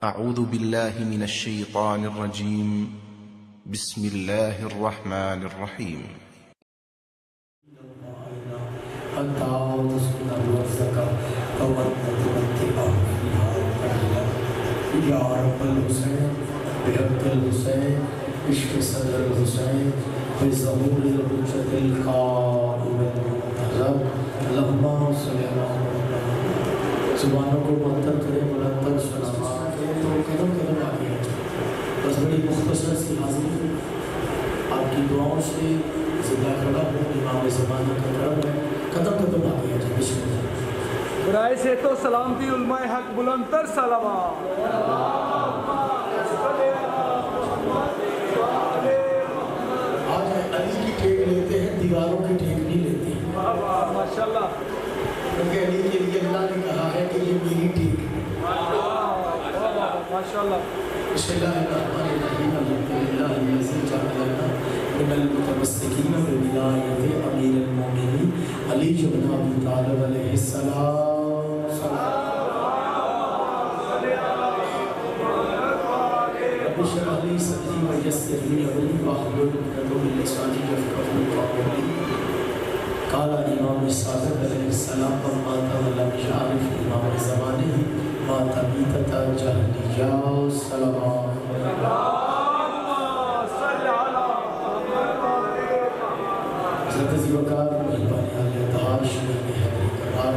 أعوذ بالله من الشيطان الرجيم. بسم الله الرحمن الرحيم. یا رب الحسین بحق الحسین عشق صدر الحسین بظہور الحجت القائم المنتظر اللہم صلی اللہ علیہ وسلم. زبانوں کو معطر کرے مرتب سلامات کرے تو قدم آگے بس بڑی مختصر سی حاضری آپ کی دعاؤں سے زندہ کھڑا ہوں. امام زمانہ کا کرم ہے. قدم آگے جی بسم اللہ. برائے سے تو سلامتی علماء حق بلند تر سلامہ. آج علی کی ٹھیک لیتے ہیں, دیواروں کی ٹھیک نہیں لیتے ہیں. ماشاءاللہ. کیونکہ علی کے لیے اللہ نے کہا ہے کہ یہ میری ٹھیک ہے. ماشاءاللہ. بسم اللہ الرحمن الرحیم. الحمدللہ الذی جعل لنا من المتمسکین بولایت امیر المومنین علی بن ابی طالب علیہ السلام. رب اشرح لی صدری ویسر لی امری واحلل عقدۃ من لسانی یفقهوا قولی. قال امام صادق علیہ السلام وما ولم يعرف امام زمانه ما تبیتت جہلیہ صلوات. حضرت عزیز وقار مہربانی علیہ اتحاد شریف حیدری قرار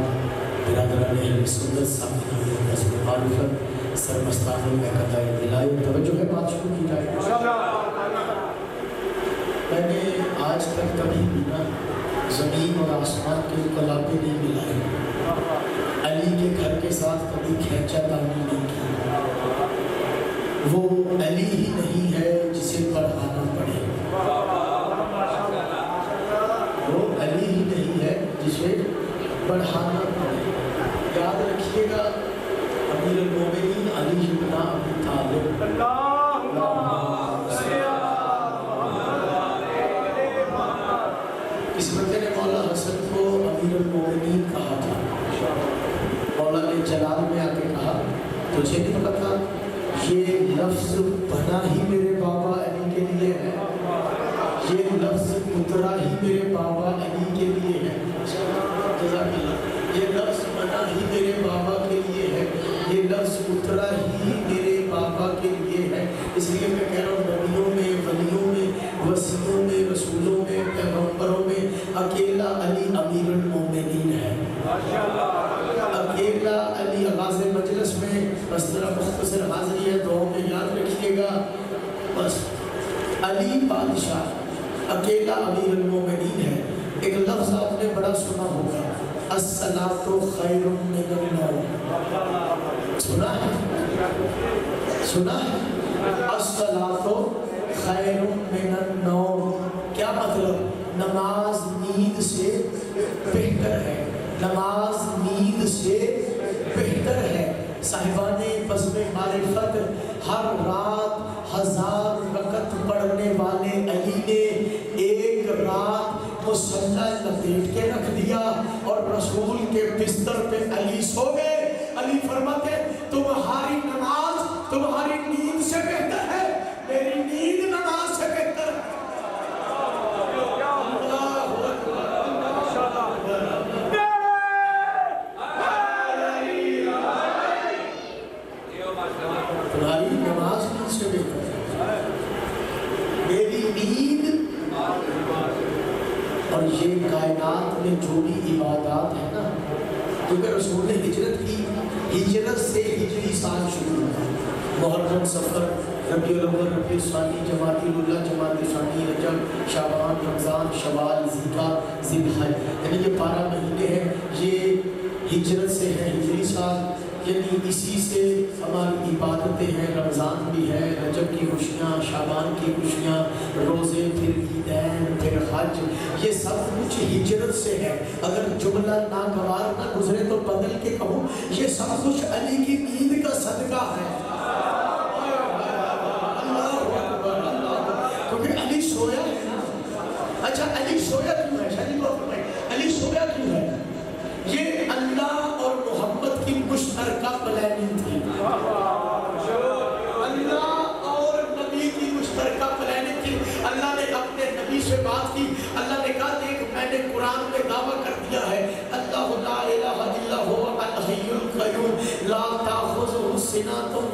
برادران اہل سنت سامعین نظم معرفت سرمستان میں قضاء دلائی. توجہ ہے بات شروع کی جائے. میں نے آج تک کبھی بھی نہ زمین اور آسمان کے کلابے نہیں ملائے, علی کے گھر کے ساتھ کبھی کھینچا دانی نہیں کی. وہ علی ہی نہیں ہے جسے پڑھانا پڑے, وہ علی ہی نہیں ہے جسے پڑھانا پڑے. یاد رکھیے گا امیر المومنین علی بن ابی طالب. اس بندے نے مولا حسن کو امیر المومنین کہا تھا. مولا نے جلال میں آ کے کہا تجھے نہیں پتا یہ لفظ بنا ہی میرے بابا علی کے لیے ہے, یہ لفظ اترا ہی میرے بابا علی کے لیے ہے. جزاک اللہ. یہ لفظ بنا ہی میرے بابا کے لیے ہے, یہ لفظ اترا ہی میرے بابا کے لیے ہے. اس لیے میں کہہ رہا ہوں نبیوں میں, ولیوں میں, وسیعوں میں, رسولوں میں, پیغمبروں میں اکیلا علی امیر المومنین ہے. اکیلا علی. آغاز مجلس میں بس ذرا مختصر حاضری ہے, دعاؤں میں یاد رکھیے گا. بس علی بادشاہ اکیلا امیر المومنین ہے. ایک لفظ آپ نے بڑا سنا ہوگا, الصلاۃ خیر من النوم. سنا ہے, سنا ہے. الصلاۃ خیر من النوم کیا مطلب؟ نماز نیند سے بہتر ہے, نماز نیند سے بہتر ہے. صاحبان بزم معرفت ہر رات 1000 رکعت پڑھنے والے علی نے ایک رات مصلی لپیٹ کے رکھ دیا اور رسول کے بستر پہ علی سو گئے. علی فرماتے تمہاری نماز تمہاری نیند سے بہتر ہے, میری نیند نماز سے بہتر ہے. تمہاری نماز نیند سے بہتر ہے, میری نیند. اور یہ کائنات میں جو بھی عبادات ہے نا, کیونکہ رسول نے ہجرت کی, ہجرت سے ہجری سال شروع ہوا. محرم, صفر, ربیع الاول, ربیع الثانی, جمادی الاولیٰ, جمادی الثانی, رجب, شعبان, رمضان, شوال, ذوالقعدہ, ذی الحجہ, یعنی یہ 12 مہینے ہیں. یہ ہجرت سے ہے ہجری سال, یعنی اسی سے ہماری عبادتیں ہیں. رمضان بھی ہے, رجب کی خوشیاں, شعبان کی خوشیاں, روزے, پھر عیدین, پھر حج, یہ سب کچھ ہجرت سے ہے. اگر جملہ ناگوار نہ گزرے تو بدل کے کہوں یہ سب کچھ علی کی نیند کا صدقہ ہے. کیونکہ علی سویا ہے. اچھا علی سویا کیوں ہے؟ علی سویا کیوں ہے؟ یہ اللہ اور محمد کی مشترکہ پلاننگ تھی.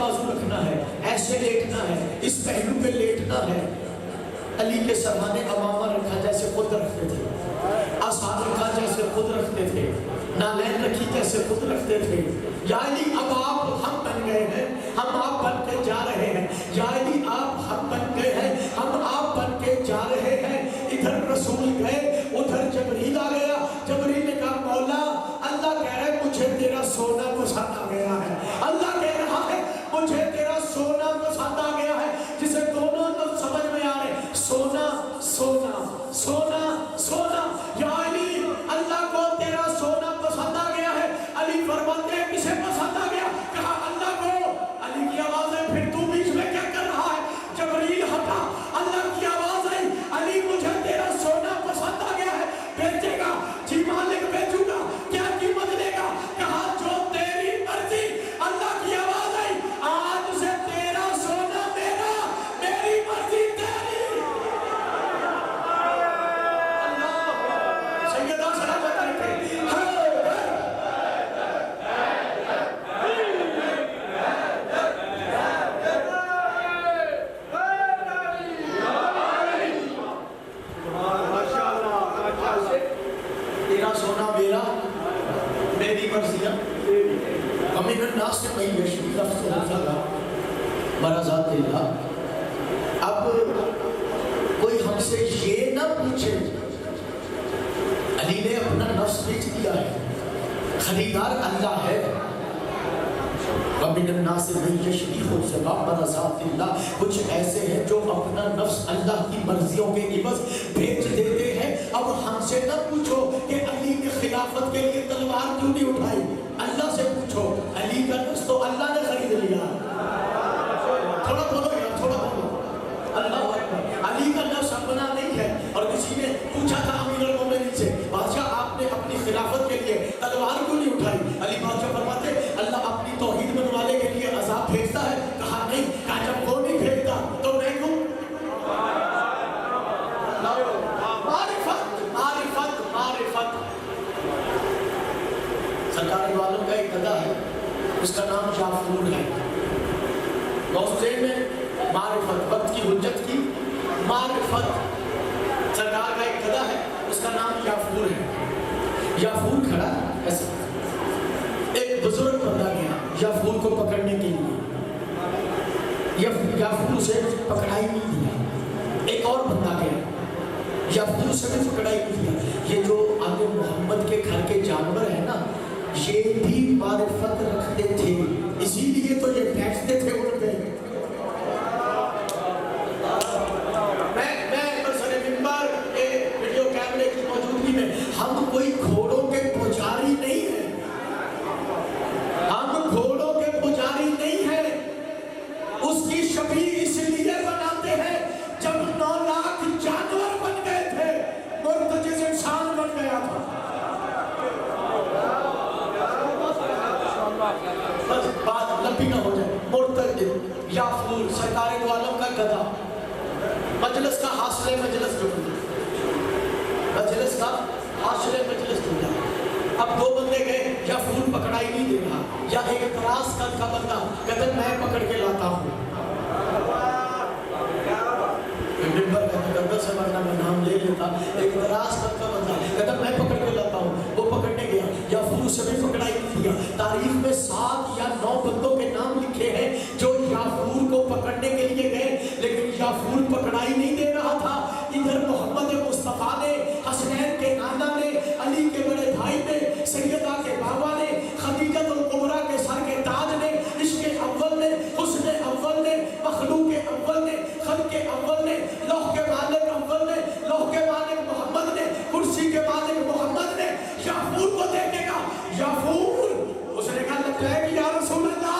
بازو رکھنا ہے، ایسے لیٹنا ہے، اس پہلو پہ لیٹنا ہے۔ علی کے سرحانے امامہ رکھا جیسے خود رکھتے تھے، آسان رکھا جیسے خود رکھتے تھے، نالین رکھی جیسے خود رکھتے تھے۔ یا علی اب آپ ہم بن گئے ہیں، ہم آپ بن کے جا رہے ہیں۔ یا علی آپ ہم بن گئے ہیں، ہم آپ بن کے جا رہے ہیں۔ ادھر رسول گئے، ادھر جبریل آ گیا۔ جبریل نے کہا مولا اللہ کہہ رہا ہے مجھے تیرا سونا پسند آ گیا ہے۔ اللہ کہہ رہا ہے مجھے تیرا سونا پسند آ گیا ہے، جسے دونوں تو سمجھ میں آ رہے سونا سونا سونا سونا۔ یا علی اللہ کو تیرا سونا پسند آ گیا ہے۔ علی فرماتے ہیں کسے پسند آ گیا؟ کہا اللہ کو۔ علی کی آواز ہے پھر تو بیچ میں کیا کر رہا ہے؟ جبریل ہٹا، اللہ کی آواز آئی علی مجھے تیرا سونا پسند آ گیا ہے، بیچے گا؟ جی مالک بیچوں گا۔ کیا قیمت لے گا؟ کہا جو تیری مرضی۔ اللہ کی آواز آئی آج سے تیرا سونا میرا، میری مرضی تیری۔ اللہ سیدہ سلامت رکھے۔ تیرا سونا میرا، میری مرضیاں ومن الناس من یشری نفسہ ابتغاء مرضات اللہ۔ اب کوئی ہم سے یہ نہ پوچھے علی نے اپنا نفس بیچ دیا ہے، خریدار اللہ ہے۔ ومن الناس من یشری ابتغاء مرضات اللہ، کچھ ایسے ہیں جو اپنا نفس اللہ کی مرضیوں کے عوض بیچ دیتے ہیں۔ اب ہم سے نہ پوچھو کہ علی نے خلافت کے لیے تلوار کیوں نہیں اٹھائی، اللہ سے پوچھو۔ علی کا نفس تو اللہ نے خرید لیا۔ تھوڑا بولو یار، تھوڑا بولو۔ اللہ اکبر۔ علی کا نفس اپنا نہیں ہے۔ اور کسی نے پوچھا تھا امیر المومنین سے بادشاہ آپ نے اپنی خلافت کے لیے تلوار کیوں نہیں اٹھائی؟ علی بادشاہ فرماتے اللہ اپنی توحید منوانے کے لیے عذاب بھیجتا ہے؟ کہا نہیں۔ کہا جب وہ نہیں بھیجتا تو میں کیوں؟ معرفت معرفت معرفت۔ سرکار والوں کا ایک گدھا ہے، اس کا نام جعفور ہے۔ دوسرے میں معرفت، وقت کی حجت کی معرفت۔ سرکار کا ایک گدھا ہے، اس کا نام جعفور ہے۔ جعفور کھڑا ایسے، ایک بزرگ بندہ گیا جعفور کو پکڑنے کے لیے، جعفور اسے پکڑائی نہیں دیا۔ ایک اور بندہ گیا، جعفور اسے بھی پکڑائی نہیں دیا۔ یہ جو آل محمد کے گھر کے جانور ہیں نا، یہ بھی معرفت رکھتے تھے، اسی لیے تو یہ بیٹھتے تھے ان پہ۔ میں برسر منبر کے ویڈیو کیمرے کی موجودگی میں، ہم کوئی گھوڑوں کے پجاری نہیں ہیں، ہم گھوڑوں کے پجاری نہیں ہیں۔ اس کی شبیہ اس لیے بناتے ہیں جب 9 لاکھ جانور بن گئے تھے، مرتجز انسان بن گیا تھا۔ بس بات لمبی نہ ہو جائے۔ مرتجز جعفور سرکار دو عالم کا گدھا، مجلس کا حاصل مجلس ٹوٹا، مجلس کا حاصل مجلس ٹوٹا۔ اب 2 بندے گئے، جعفور پکڑائی نہیں دے رہا، یا ایک اعتراض کا بندہ کہتا میں پکڑ کے لاتا ہوں۔ منبر کا مقدس ہے ورنہ میں نام لے لیتا۔ ایک اعتراض کا بندہ کہتا میں پکڑ کے لاتا ہوں، وہ پکڑنے گیا، جعفور سے بھی پکڑائی نہیں دیا۔ تاریخ میں 7 یا 9 بندوں کے نام لکھے ہیں جو جعفور کو پکڑنے کے لیے گئے، لیکن جعفور پکڑائی نہیں دے رہا تھا۔ ادھر محمد مصطفیٰ نے، حسنین کے نانا نے، علی کے بڑے بھائی نے، سیدہ کے بابا نے، خدیجۃ الکبریٰ کے سر کے تاج نے، عشق اول نے، حسن اول نے، مخلوق اول نے، خلق اول نے، لوح کے مالک اول نے، لوح کے مالک محمد نے، کرسی کے مالک محمد نے جعفور کو دیکھے گا۔ جعفور اس نے کہا لگتا ہے کہ یا رسول اللہ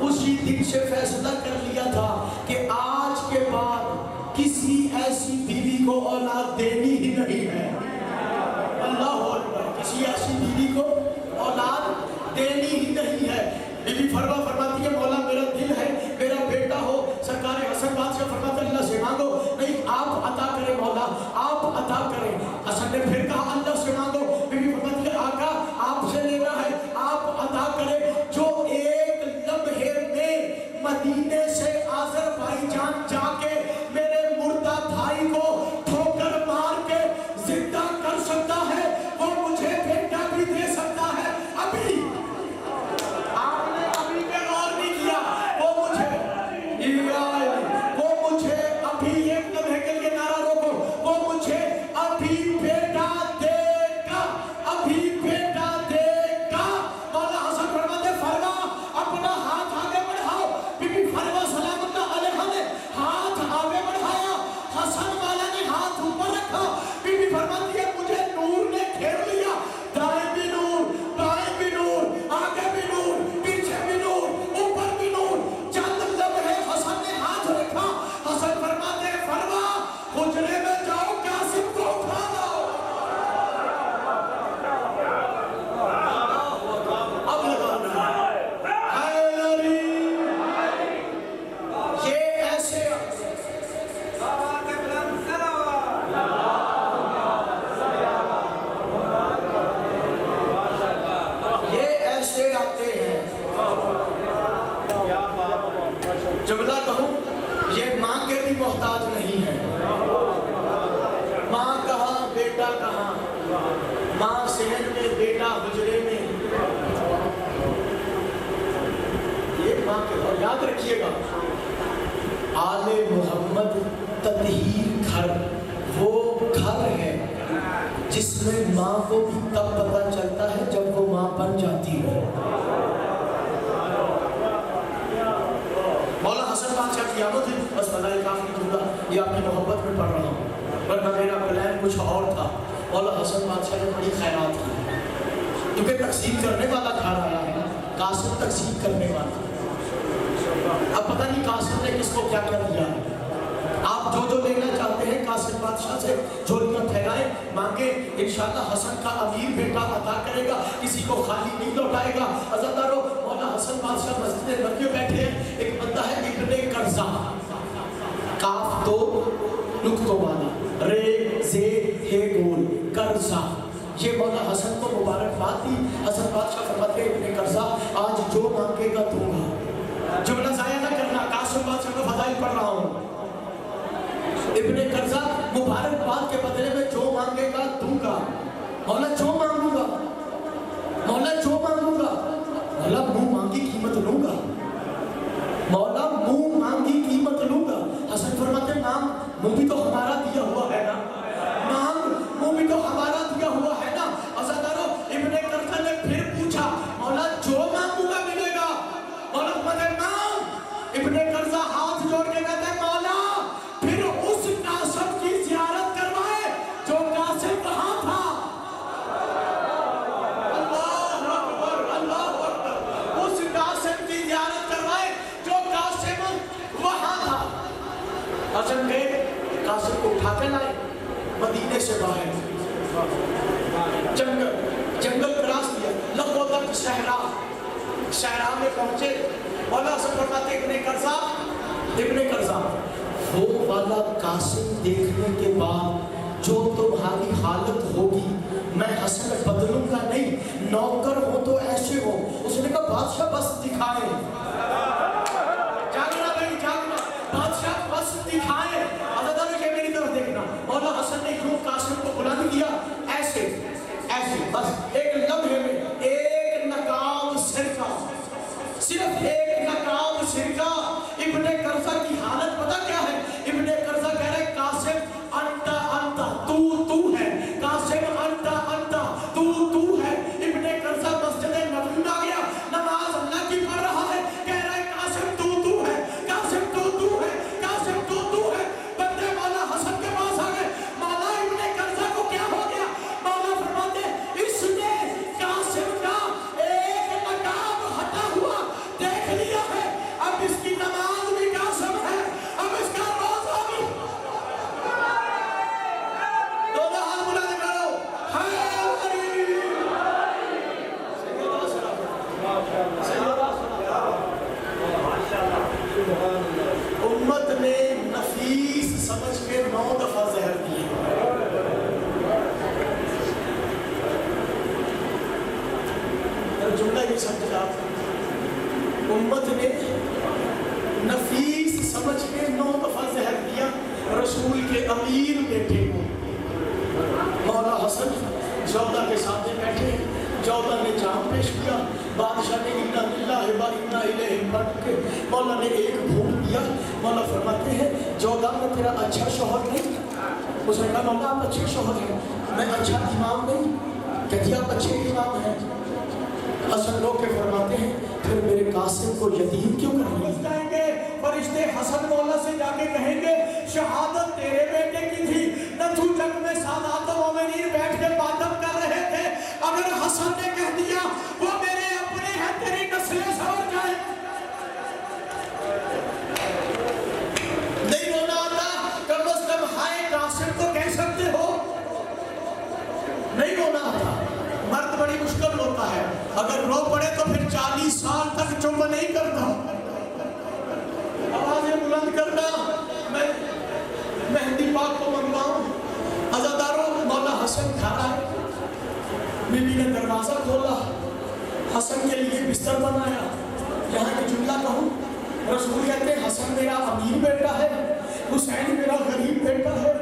اسی دن سے فیصلہ کر لیا تھا کہ آج کے بعد کسی ایسی بیوی کو اولاد دینی ہی نہیں ہے. اللہ اکبر. کسی ایسی بیوی کو اولاد دینی ہی نہیں ہے. بی بی فرماتی ہے مولا میرا دل ہے میرا بیٹا ہو. سرکار حسن بادشاہ فرماتے اللہ سے مانگو. نہیں آپ عطا کریں مولا, آپ عطا کریں. حسن نے پھر کہا اللہ سے مانگو. بی بی فرماتی ہے آقا آپ سے لینا ہے, آپ عطا کریں. جو ایک لمحے میں مدینے سے آذربائیجان جا کے میرے مردہ بھائی کو ٹھوکر مار کے زندہ کر سکتا ہے وہ مجھے بیٹا بھی دے سکتا ہے. ابھی آپ نے ابھی پہ غور نہیں کیا. وہ مجھے ابھی ایک لمحے کے لیے نعرہ روکو. وہ مجھے ابھی بیٹا دے گا, ابھی بیٹا دے گا. مولا حسن فرماتے فرما اپنا ہاتھ آگے بڑھاؤ. بی بی فرما سلام اللہ علیہ نے ہاتھ آگے بڑھایا. حسن والا نے ہاتھ اوپر رکھا. بی بی فرماتی ہے مجھے نور نے گھیر لیا. دائیں بھی نور, بائیں بھی نور, آگے بھی نور, پیچھے بھی نور, اوپر بھی نور. چند لمحے حسن نے ہاتھ رکھا. حسن فرماتے فرما حجرے میں جاؤ قاسم کو اٹھا لاؤ. اب لگانا حیدری. یہ ایسے آتے ہیں. جملہ کہوں یہ ماں کے بھی محتاج نہیں ہے. ماں کہاں بیٹا کہاں, ماں صحن میں بیٹا حجرے میں. یہ ماں کے. اور یاد رکھیے گا آل محمد تطہیر گھر وہ گھر ہے جس میں ماں کو بھی تب پتہ چلتا ہے جب وہ ماں بن جاتی ہے. مولا حسن بادشاہ کی آمد ہے. بس بلائے کافی جملہ یہ آپ کی محبت میں پڑھ رہا ہوں ورنہ میرا پلان کچھ اور تھا. مولا حسن بادشاہ نے بڑی خیرات کی کیونکہ تقسیم کرنے والا گھر آیا ہے. قاسم تقسیم کرنے والا. اب پتہ نہیں قاسم نے کس کو کیا کر دیا. آپ جو لینا چاہتے ہیں قاسم بادشاہ سے جھولیاں پھیلائیں, مانگیں. انشاءاللہ حسن کا امیر بیٹا عطا کرے گا, کسی کو خالی نہیں لوٹائے گا. عزیزدارو مولا حسن بادشاہ مسجد نبوی میں بیٹھے ہیں. ایک بندہ ہے ابن قرظہ, کاف دو نقطوں والا, رے زے ہے گول, قرظہ. یہ مولا حسن کو مبارکباد دی. حسن بادشاہ فرماتے ہیں ابن قرظہ آج جو مانگے گا دوں گا. جملہ ضائع نہ کرنا, قاسم بادشاہ کا فضائل پڑھ رہا ہوں. ابن قرظہ مبارکباد کے بدلے میں جو مانگے گا دوں گا. مولا جو مانگوں گا, مولا جو مانگوں گا. مولا منہ مانگی قیمت لوں گا, مولا منہ مانگی قیمت لوں گا. حسن فرماتے نام منہ بھی تو ہمارا دیا ہوا ہے نا, نام منہ بھی تو ہمارا دیا ہوا ہے نا. عزیزدارو ابن قرظہ نے پھر پوچھا مولا جو مانگوں گا ملے گا. مولا فرماتے نام. ابن قرظہ ہاتھ جوڑ کے کہتے ہیں مولا پھر اس قاسم کی زیارت کروائے جو قاسم کہاں تھا. اللہ اکبر, اللہ اکبر. اس قاسم کی زیارت کروائے جو قاسم وہاں تھا. حسن گئے, قاسم کو اٹھا کے لائے مدینے سے باہر. جنگل کراس کیا, لبوں تک صحرا میں پہنچے. مولا حسن فرماتے ابن قرظہ وہ والا قاسم دیکھنے کے بعد جو تمہاری حالت ہوگی میں حسن بدلوں گا نہیں. نوکر ہو تو ایسے ہو. اس نے کہا بادشاہ بس دکھائے. جاگنا بھائی جاگنا, بادشاہ بس دکھائے. عزیزانو یہ میری طرف دیکھنا. مولا حسن نے کیوں قاسم کو بلند کیا ایسے بس ایک لمحے میں ایک نقاب سرکہ, صرف ایک نقاب سرکہ. ابن قرظہ کی حالت پتہ کیا ہے. ابن قرظہ کہہ رہے قاسم انتا انتا تو ہے, قاسم انتا انتا تو ہے. ابن قرظہ مسجد نبوی میں آ گیا, نماز اللہ کی پڑھ رہا ہے, کہہ رہے قاسم تو ہے, قاسم تو ہے, قاسم تو ہے. بندے مولا حسن کے پاس آ گئے. مولا ابن قرظہ کو کیا ہو گیا. مولا فرماتے اس نے قاسم کا ایک نقاب ہٹا ہوا دیکھ لیا. میرا جملہ یہ سمجھا، امت نے نفیس سمجھ کے 9 دفعہ زہر دیا رسول کے امیر بیٹے کو۔ مولا حسن جودہ کے سامنے بیٹھے، جودہ نے جام پیش کیا، بادشاہ نے انا للہ و انا الیہ پڑھ کے مولا نے ایک پھول دیا۔ مولا فرماتے ہیں جودہ میں تیرا اچھا شوہر نہیں؟ اس نے کہا مولا آپ اچھے شوہر ہیں، میں اچھا امام نہیں؟ کہتی آپ اچھے امام ہیں۔ حسن رو کے فرماتے ہیں پھر میرے قاسم کو یتیم کیوں کریں گے؟ فرشتے حسن مولا سے جا کے کہیں گے شہادت تیرے بیٹے کی تھی، نتھو جنگ میں سادات و مومنین بیٹھ کے ماتم کر رہے تھے، اگر حسن نے کہہ دیا وہ میرے اپنے ہیں تیری نسلیں سور جائیں۔ نہیں رونا آتا، کم از کم ہائے قاسم کو کہہ سکتے ہو؟ نہیں رونا آتا، مرد بڑی مشکل ہوتا ہے، اگر رو پڑے تو پھر 40 سال تک چپ نہیں کرتا، آوازیں بلند کرنا۔ میں مہدی پاک کو منگواؤں، عزاداروں مولا حسن کھڑا ہے، بی بی نے دروازہ کھولا، حسن کے لیے بستر بنایا۔ یہاں ایک جملہ کہوں، رسول کہتے ہیں حسن میرا امیر بیٹا ہے، حسین میرا غریب بیٹا ہے۔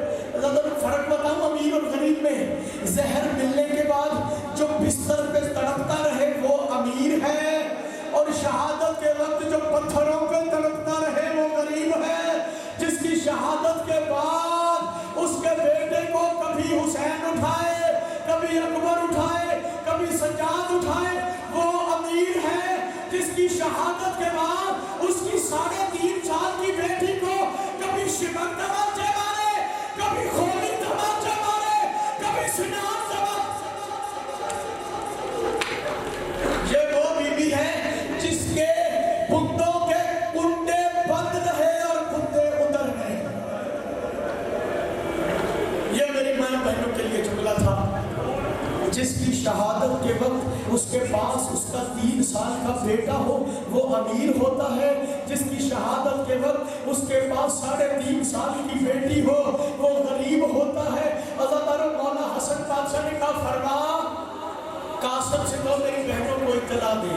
فرق بتاؤں امیر اور غریب میں، زہر ملنے کے بعد جو بستر پہ تڑپتا رہے وہ امیر ہے، اور شہادت کے وقت جو پتھروں پہ تڑپتا رہے وہ غریب ہے۔ جس کی شہادت کے بعد اس کے بیٹے کو کبھی حسین اٹھائے، کبھی اکبر اٹھائے، کبھی سجاد اٹھائے، وہ امیر ہے۔ جس کی شہادت کے بعد اس کی 3.5 سال کی بیٹی کو کبھی شمر تماچے مارے، کبھی خولی تماچے مارے، کبھی سنان یہ وہ بی بی ہے جس کے بتوں کے کنڈے بند رہے اور کنڈے ادھر رہے۔ یہ میری ماں بہنوں کے لیے جملہ تھا۔ جس کی شہادت کے وقت اس کے پاس اس کا 3 سال کا بیٹا ہو وہ امیر ہوتا ہے، جس کی شہادت کے وقت اس کے پاس 3.5 سال کی بیٹی ہو وہ غریب ہوتا ہے۔ عزاداروں مولا حسن بادشاہ نے کہا فرما قاسم سے کہو میری بہنوں کو اطلاع دے۔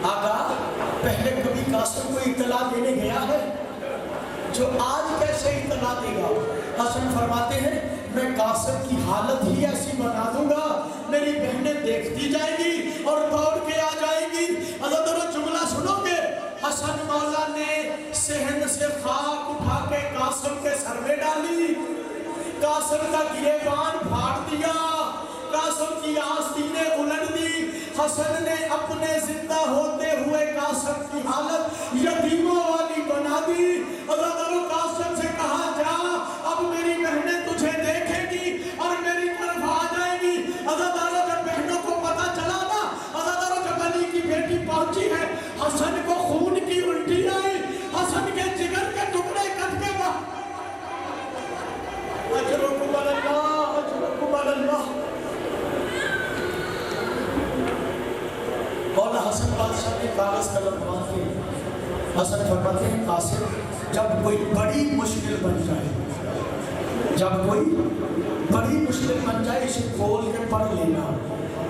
آقا پہلے کبھی قاسم کو اطلاع دینے گیا ہے؟ جو آج کیسے اطلاع دے گا؟ حسن فرماتے ہیں میں قاسم کی حالت ہی ایسی بنا دوں گا، میری بہنیں دیکھتی جائیں گی اور دوڑ کے آ جائیں گی۔ عزاداروں جملہ سنو گے، حسن مولا نے صحن سے خاک اٹھا کے قاسم کے سر میں ڈالی، قاسم کا گریبان پھاڑ دیا، قاسم کی آستینیں الٹ دی۔ حسن نے اپنے زندہ ہوتے ہوئے قاسم کی حالت یتیموں والی بنا دی۔ عزاداروں قاسم سے کہا جا اب میری بہنیں تجھے دیکھیں گی اور میری طرف آ جائیں گی۔ عزاداروں جب بہنوں کو پتا چلا نا، عزاداروں جب علی کی بیٹی پہنچی ہے، حسن کو خون کی الٹی آئی، حسن کے جگر کے ٹکڑے کٹ کے اجرکم اللہ، اجرکم اللہ۔ مولا حسن بادشاہ نے کاغذ قلم مانگ کے حسن فرماتے ہیں قاسم جب کوئی بڑی مشکل بن جائے، جب کوئی بڑی مشکل بن جائے اسے کھول کے پڑھ لینا۔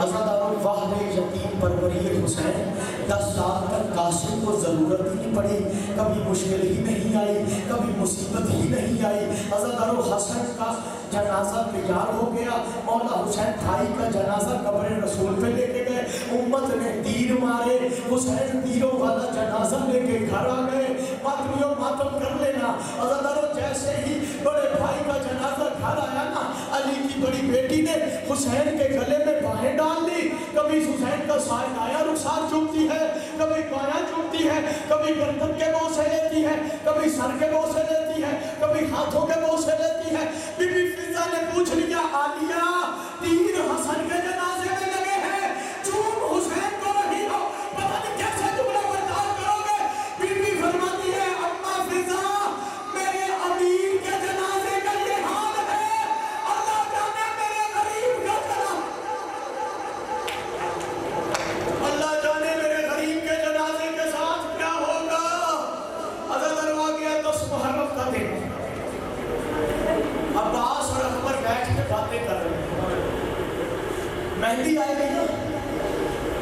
عزاداروں واحد یتیم پروری حسین 10 سال تک قاسم کو ضرورت ہی نہیں پڑی، کبھی مشکل ہی نہیں آئی، کبھی مصیبت ہی نہیں آئی۔ عزاداروں حسن کا جنازہ تیار ہو گیا، مولا حسین بھائی کا جنازہ قبر رسول پہ لے کے گئے، امت نے تیر مارے، حسین تیروں والا جنازہ لے کے گھر آ گئے۔ ماتمیوں ماتم کر لینا۔ عزاداروں جیسے ہی بڑے بھائی کا جنازہ گھر آیا نا، علی کی بڑی بیٹی نے حسین کے گلے میں باہیں ڈال لی، کبھی حسین کا سایہ رخسار چومتی ہے، کبھی پایا چومتی ہے، کبھی گردن کے بوسے لیتی ہے، کبھی سر کے بوسے لیتی ہے، کبھی ہاتھوں کے بوسے لیتی ہے۔ بی بی فضا نے پوچھ لیا عالیہ تیر حسن کے جنازے میں لگے ہیں، چوم حسین کو نہیں ہو، پتہ نہیں کیسے جملہ برداشت کرو گے۔ بی بی فرماتی ہے اما فضا میرے امیر کے جنازے کا یہ حال ہے، اللہ جانے میرے غریب کا اللہ جانے میرے غریب کے جنازے کے ساتھ کیا ہوگا۔ عزاداروں آ گیا 10 محرم کا دن، عباس اور اکبر بیٹھ کے باتیں کر رہے ہیں، مہندی آئے گی نا،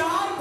4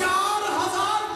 4000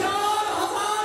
4000